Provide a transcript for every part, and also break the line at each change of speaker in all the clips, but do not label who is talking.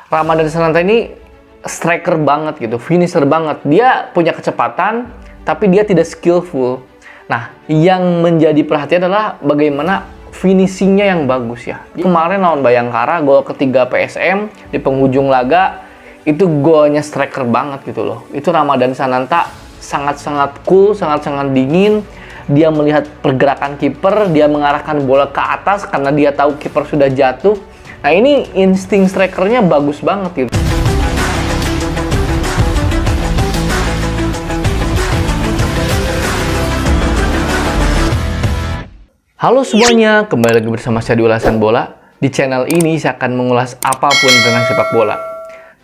Ramadhan Sananta ini striker banget gitu, finisher banget. Dia punya kecepatan, tapi dia tidak skillful. Nah, yang menjadi perhatian adalah bagaimana finishingnya yang bagus ya. Kemarin lawan Bayangkara, gol ketiga PSM di penghujung laga, itu golnya striker banget gitu loh. Itu Ramadhan Sananta sangat-sangat cool, sangat-sangat dingin. Dia melihat pergerakan kiper, dia mengarahkan bola ke atas karena dia tahu kiper sudah jatuh. Nah, ini insting strikernya bagus banget gitu. Halo semuanya, kembali lagi bersama saya di Ulasan Bola. Di channel ini saya akan mengulas apapun tentang sepak bola.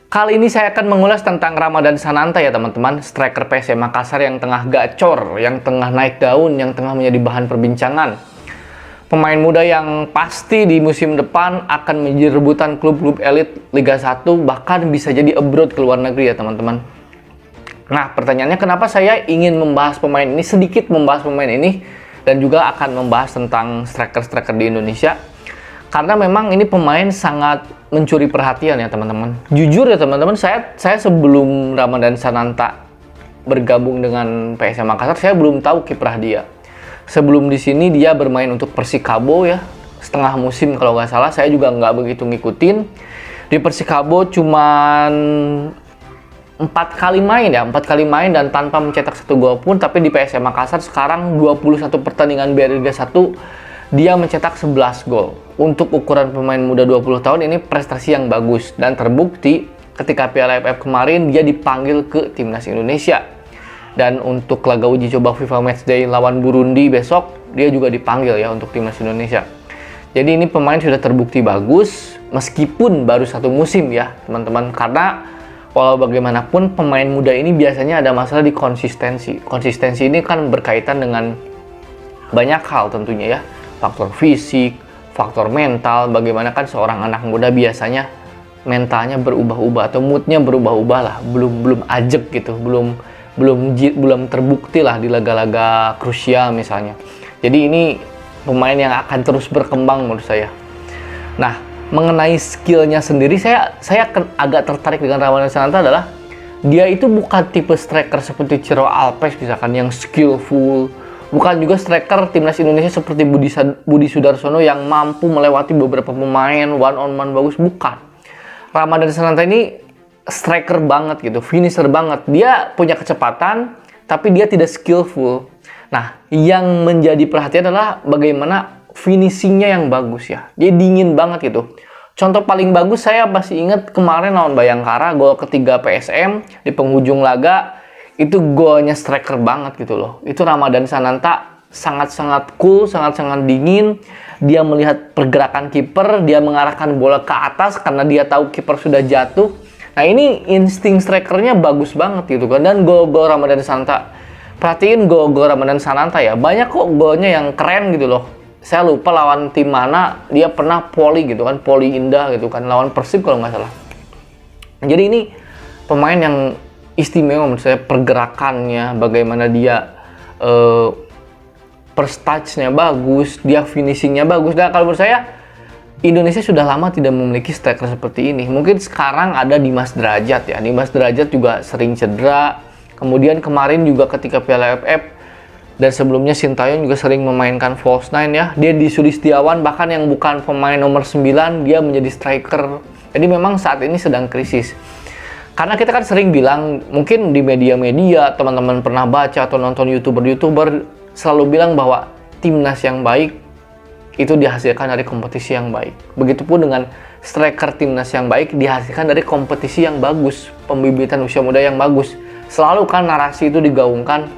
Kali ini saya akan mengulas tentang Ramadhan Sananta ya teman-teman, striker PSM Makassar yang tengah gacor, yang tengah naik daun, yang tengah menjadi bahan perbincangan. Pemain muda yang pasti di musim depan akan menjadi rebutan klub-klub elit Liga 1, bahkan bisa jadi abroad ke luar negeri ya teman-teman. Nah, pertanyaannya kenapa saya ingin membahas pemain ini, sedikit membahas pemain ini, dan juga akan membahas tentang striker-striker di Indonesia. Karena memang ini pemain sangat mencuri perhatian ya teman-teman. Jujur ya teman-teman, saya sebelum Ramadhan Sananta bergabung dengan PSM Makassar, saya belum tahu kiprah dia. Sebelum di sini dia bermain untuk Persikabo ya, setengah musim kalau nggak salah. Saya juga nggak begitu ngikutin. Di Persikabo cuman 4 kali main dan tanpa mencetak 1 gol pun. Tapi di PSM Makassar sekarang 21 pertandingan BRI Liga 1 dia mencetak 11 gol. Untuk ukuran pemain muda 20 tahun ini prestasi yang bagus, dan terbukti ketika Piala AFF kemarin dia dipanggil ke Timnas Indonesia. Dan untuk laga uji coba FIFA Matchday lawan Burundi besok dia juga dipanggil ya untuk Timnas Indonesia. Jadi ini pemain sudah terbukti bagus meskipun baru 1 musim ya teman-teman, karena walau bagaimanapun pemain muda ini biasanya ada masalah di konsistensi. Konsistensi ini kan berkaitan dengan banyak hal tentunya ya. Faktor fisik, faktor mental, bagaimana kan seorang anak muda biasanya mentalnya berubah-ubah atau moodnya berubah-ubah lah, belum ajak gitu, belum terbukti lah di laga-laga krusial misalnya. Jadi ini pemain yang akan terus berkembang menurut saya. Nah, mengenai skillnya sendiri, saya agak tertarik dengan Ramadhan Sananta adalah dia itu bukan tipe striker seperti Ciro Alpes misalkan yang skillful, bukan juga striker Timnas Indonesia seperti Budi Sudarsono yang mampu melewati beberapa pemain one on one bagus, bukan. Ramadhan Sananta ini striker banget gitu, finisher banget. Dia punya kecepatan tapi dia tidak skillful. Nah, yang menjadi perhatian adalah bagaimana finishingnya yang bagus ya. Dia dingin banget gitu. Contoh paling bagus saya masih ingat kemarin lawan Bayangkara, gol ketiga PSM di penghujung laga, itu golnya striker banget gitu loh. Itu Ramadhan Sananta sangat-sangat cool, sangat-sangat dingin. Dia melihat pergerakan kiper, dia mengarahkan bola ke atas karena dia tahu kiper sudah jatuh. Nah, ini insting strikernya bagus banget gitu kan. Dan gol-gol Ramadhan Sananta, perhatiin gol-gol Ramadhan Sananta ya, banyak kok golnya yang keren gitu loh. Saya lupa lawan tim mana, dia pernah poli gitu kan, poli indah gitu kan, lawan Persib kalau nggak salah. Jadi ini pemain yang istimewa menurut saya, pergerakannya, bagaimana dia first touch-nya bagus, dia finishing-nya bagus. Dan kalau menurut saya, Indonesia sudah lama tidak memiliki striker seperti ini. Mungkin sekarang ada Dimas Derajat ya, Dimas Derajat juga sering cedera. Kemudian kemarin juga ketika Piala AFF, dan sebelumnya Sintayong juga sering memainkan false nine ya. Dia di Sulistiawan bahkan yang bukan pemain nomor 9 dia menjadi striker. Jadi memang saat ini sedang krisis. Karena kita kan sering bilang, mungkin di media-media teman-teman pernah baca atau nonton YouTuber selalu bilang bahwa timnas yang baik itu dihasilkan dari kompetisi yang baik. Begitupun dengan striker timnas yang baik dihasilkan dari kompetisi yang bagus, pembibitan usia muda yang bagus. Selalu kan narasi itu digaungkan.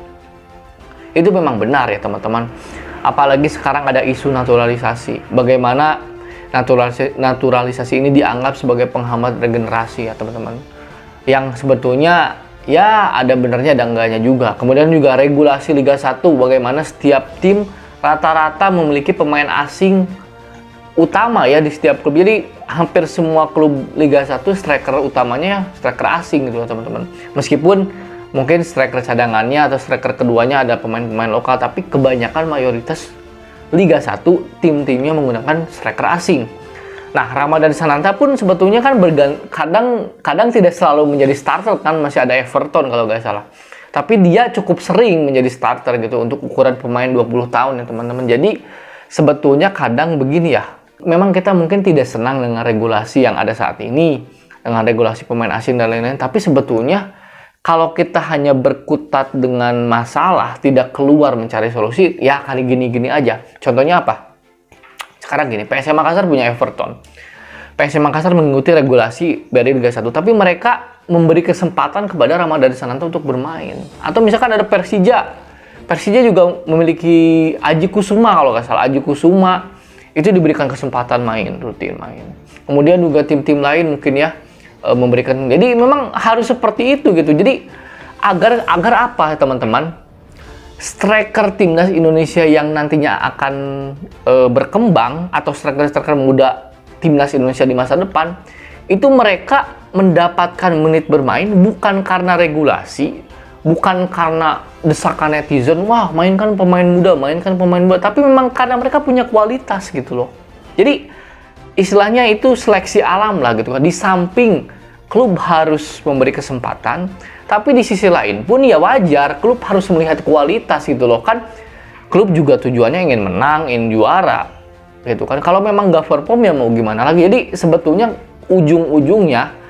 Itu memang benar ya teman-teman. Apalagi sekarang ada isu naturalisasi. Bagaimana naturalisasi ini dianggap sebagai penghambat regenerasi ya teman-teman. Yang sebetulnya ya ada benernya ada enggaknya juga. Kemudian juga regulasi Liga 1, bagaimana setiap tim rata-rata memiliki pemain asing utama ya di setiap klub. Jadi hampir semua klub Liga 1 striker utamanya striker asing gitu teman-teman. Meskipun mungkin striker cadangannya atau striker keduanya ada pemain-pemain lokal, tapi kebanyakan mayoritas Liga 1 tim-timnya menggunakan striker asing. Nah, Ramadan Sananta pun sebetulnya kan kadang tidak selalu menjadi starter kan, masih ada Everton kalau nggak salah. Tapi dia cukup sering menjadi starter gitu untuk ukuran pemain 20 tahun ya teman-teman. Jadi sebetulnya kadang begini ya, memang kita mungkin tidak senang dengan regulasi yang ada saat ini, dengan regulasi pemain asing dan lain-lain. Tapi sebetulnya kalau kita hanya berkutat dengan masalah, tidak keluar mencari solusi, ya kali gini-gini aja. Contohnya apa? Sekarang gini, PSM Makassar punya Everton. PSM Makassar mengikuti regulasi dari Liga 1, tapi mereka memberi kesempatan kepada Ramadhan Sananta untuk bermain. Atau misalkan ada Persija. Persija juga memiliki Aji Kusuma kalau nggak salah. Aji Kusuma itu diberikan kesempatan main, rutin main. Kemudian juga tim-tim lain mungkin ya memberikan. Jadi memang harus seperti itu gitu. Jadi agar apa teman-teman? Striker timnas Indonesia yang nantinya akan berkembang atau striker-striker muda timnas Indonesia di masa depan itu mereka mendapatkan menit bermain bukan karena regulasi, bukan karena desakan netizen, wah mainkan pemain muda, tapi memang karena mereka punya kualitas gitu loh. Jadi istilahnya itu seleksi alam lah gitu kan. Di samping klub harus memberi kesempatan, tapi di sisi lain pun ya wajar klub harus melihat kualitas gitu loh kan. Klub juga tujuannya ingin menang, ingin juara gitu kan. Kalau memang nggak perform ya mau gimana lagi. Jadi sebetulnya ujung-ujungnya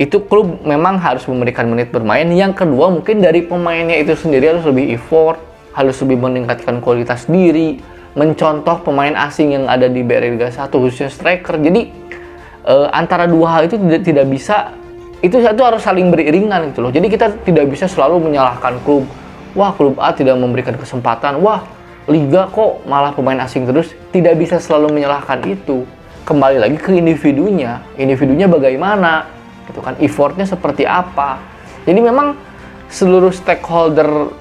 itu klub memang harus memberikan menit bermain. Yang kedua mungkin dari pemainnya itu sendiri harus lebih effort, harus lebih meningkatkan kualitas diri, mencontoh pemain asing yang ada di BRI Liga 1 khususnya striker. Jadi antara dua hal itu tidak bisa, itu harus saling beriringan gitu loh. Jadi kita tidak bisa selalu menyalahkan klub. Wah, klub A tidak memberikan kesempatan. Wah, liga kok malah pemain asing terus. Tidak bisa selalu menyalahkan itu. Kembali lagi ke individunya. Individunya bagaimana? Gitu kan. Effortnya seperti apa? Jadi memang seluruh stakeholder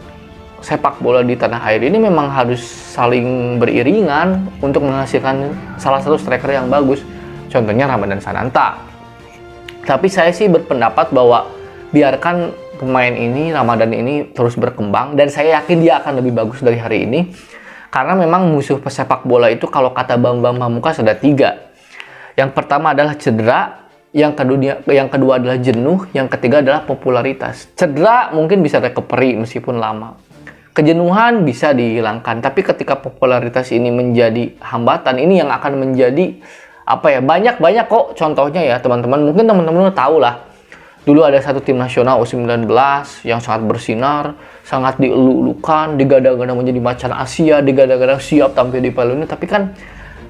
sepak bola di tanah air ini memang harus saling beriringan untuk menghasilkan salah satu striker yang bagus. Contohnya Ramadhan Sananta. Tapi saya sih berpendapat bahwa biarkan pemain ini, Ramadhan ini terus berkembang, dan saya yakin dia akan lebih bagus dari hari ini. Karena memang musuh pesepak bola itu kalau kata Bambang Pamungkas ada 3. Yang pertama adalah cedera, yang kedua adalah jenuh, yang ketiga adalah popularitas. Cedera mungkin bisa recovery meskipun lama. Kejenuhan bisa dihilangkan, tapi ketika popularitas ini menjadi hambatan, ini yang akan menjadi banyak kok contohnya ya teman-teman. Mungkin teman-teman tahu lah, dulu ada satu tim nasional U19 yang sangat bersinar, sangat dielu-elukan, digadang-gadang menjadi macan Asia, digadang-gadang siap tampil di Piala Dunia. Tapi kan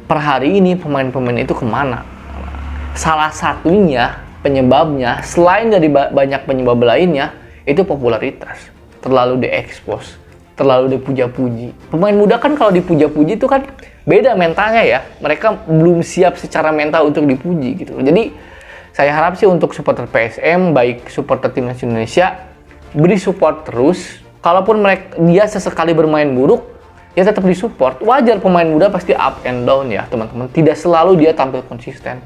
per hari ini pemain-pemain itu kemana? Salah satunya penyebabnya, selain dari banyak penyebab lainnya, itu popularitas. Terlalu diekspos, terlalu dipuja-puji. Pemain muda kan kalau dipuja-puji itu kan beda mentalnya ya. Mereka belum siap secara mental untuk dipuji gitu. Jadi saya harap sih untuk supporter PSM, baik supporter timnas Indonesia, beri support terus. Kalaupun dia sesekali bermain buruk, ya tetap disupport. Wajar, pemain muda pasti up and down ya teman-teman. Tidak selalu dia tampil konsisten.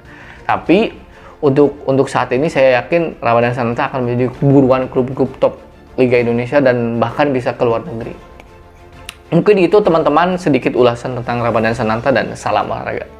Tapi untuk saat ini saya yakin Ramadhan Sananta akan menjadi buruan klub-klub top Liga Indonesia dan bahkan bisa ke luar negeri. Mungkin itu teman-teman sedikit ulasan tentang Ramadhan Sananta dan salam olahraga.